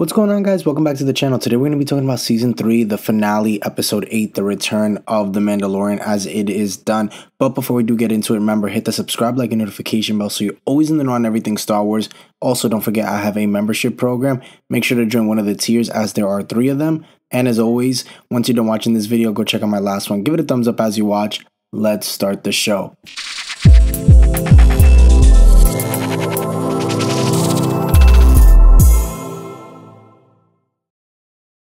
What's going on, guys? Welcome back to the channel. Today we're going to be talking about Season 3, the finale, Episode 8, the return of the Mandalorian as it is done. But before we do get into it, remember, hit the subscribe, like, and notification bell so you're always in the know on everything Star Wars. Also, don't forget I have a membership program. Make sure to join one of the tiers as there are 3 of them. And as always, once you're done watching this video, go check out my last one. Give it a thumbs up as you watch. Let's start the show.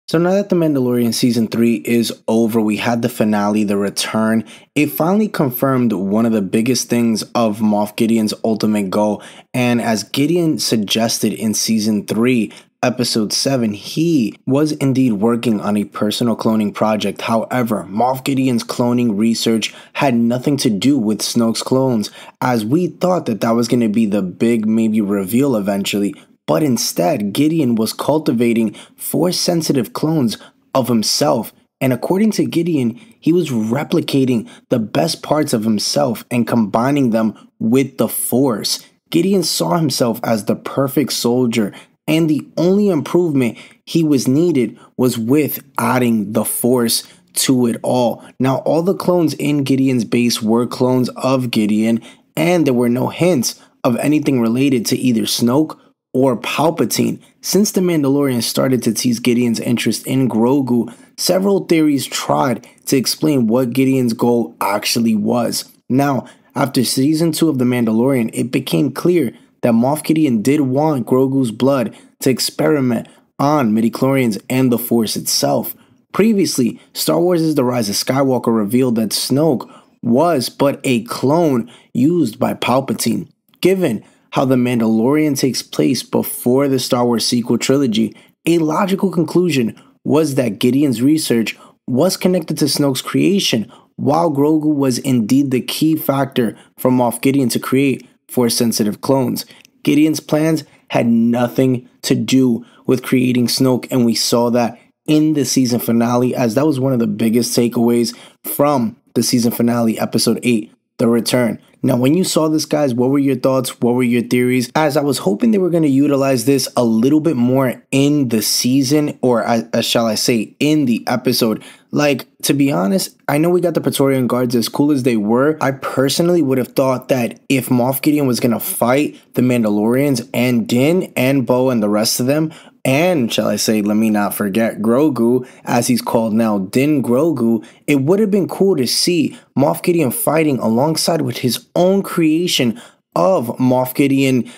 So now that The Mandalorian Season 3 is over, we had the finale, the return. It finally confirmed one of the biggest things of Moff Gideon's ultimate goal. And as Gideon suggested in Season 3, Episode 7, he was indeed working on a personal cloning project. However, Moff Gideon's cloning research had nothing to do with Snoke's clones, as we thought that that was going to be the big maybe reveal eventually. But instead, Gideon was cultivating Force-sensitive clones of himself. And according to Gideon, he was replicating the best parts of himself and combining them with the Force. Gideon saw himself as the perfect soldier, and the only improvement he was needed was with adding the Force to it all. Now, all the clones in Gideon's base were clones of Gideon, and there were no hints of anything related to either Snoke or Palpatine. Since The Mandalorian started to tease Gideon's interest in Grogu, several theories tried to explain what Gideon's goal actually was. Now, after Season 2 of The Mandalorian, it became clear that Moff Gideon did want Grogu's blood to experiment on midichlorians and the Force itself. Previously, Star Wars' The Rise of Skywalker revealed that Snoke was but a clone used by Palpatine. Given how The Mandalorian takes place before the Star Wars sequel trilogy, a logical conclusion was that Gideon's research was connected to Snoke's creation, while Grogu was indeed the key factor for Moff Gideon to create Force-sensitive clones. Gideon's plans had nothing to do with creating Snoke, and we saw that in the season finale, as that was one of the biggest takeaways from the season finale, Episode 8, the return. Now, when you saw this, guys, what were your thoughts? What were your theories? As I was hoping they were going to utilize this a little bit more in the season, or shall I say, in the episode. Like, to be honest, I know we got the Praetorian Guards, as cool as they were. I personally would have thought that if Moff Gideon was going to fight the Mandalorians and Din and Bo and the rest of them, and shall I say, let me not forget Grogu, as he's called now, Din Grogu, it would have been cool to see Moff Gideon fighting alongside with his own creation of Moff Gideon,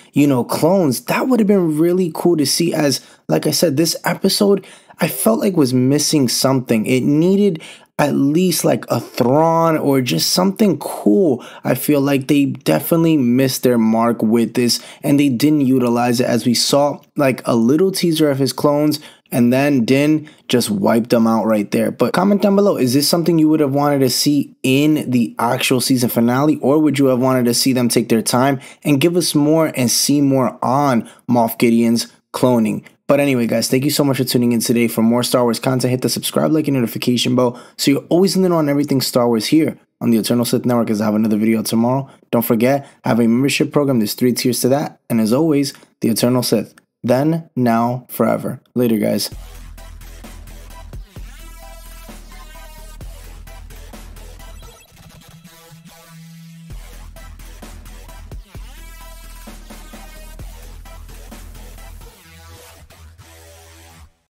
clones. That would have been really cool to see, as, like I said, this episode, I felt like was missing something. It needed at least like a Thrawn or just something cool. I feel like they definitely missed their mark with this, and they didn't utilize it, as we saw like a little teaser of his clones, and then Din just wiped them out right there. But comment down below, is this something you would have wanted to see in the actual season finale, or would you have wanted to see them take their time and give us more and see more on Moff Gideon's cloning? But anyway, guys, thank you so much for tuning in today. For more Star Wars content, hit the subscribe, like, and notification bell so you're always in the know on everything Star Wars here on the Eternal Sith Network, as I have another video tomorrow. Don't forget, I have a membership program. There's 3 tiers to that. And as always, the Eternal Sith. Then, now, forever. Later, guys.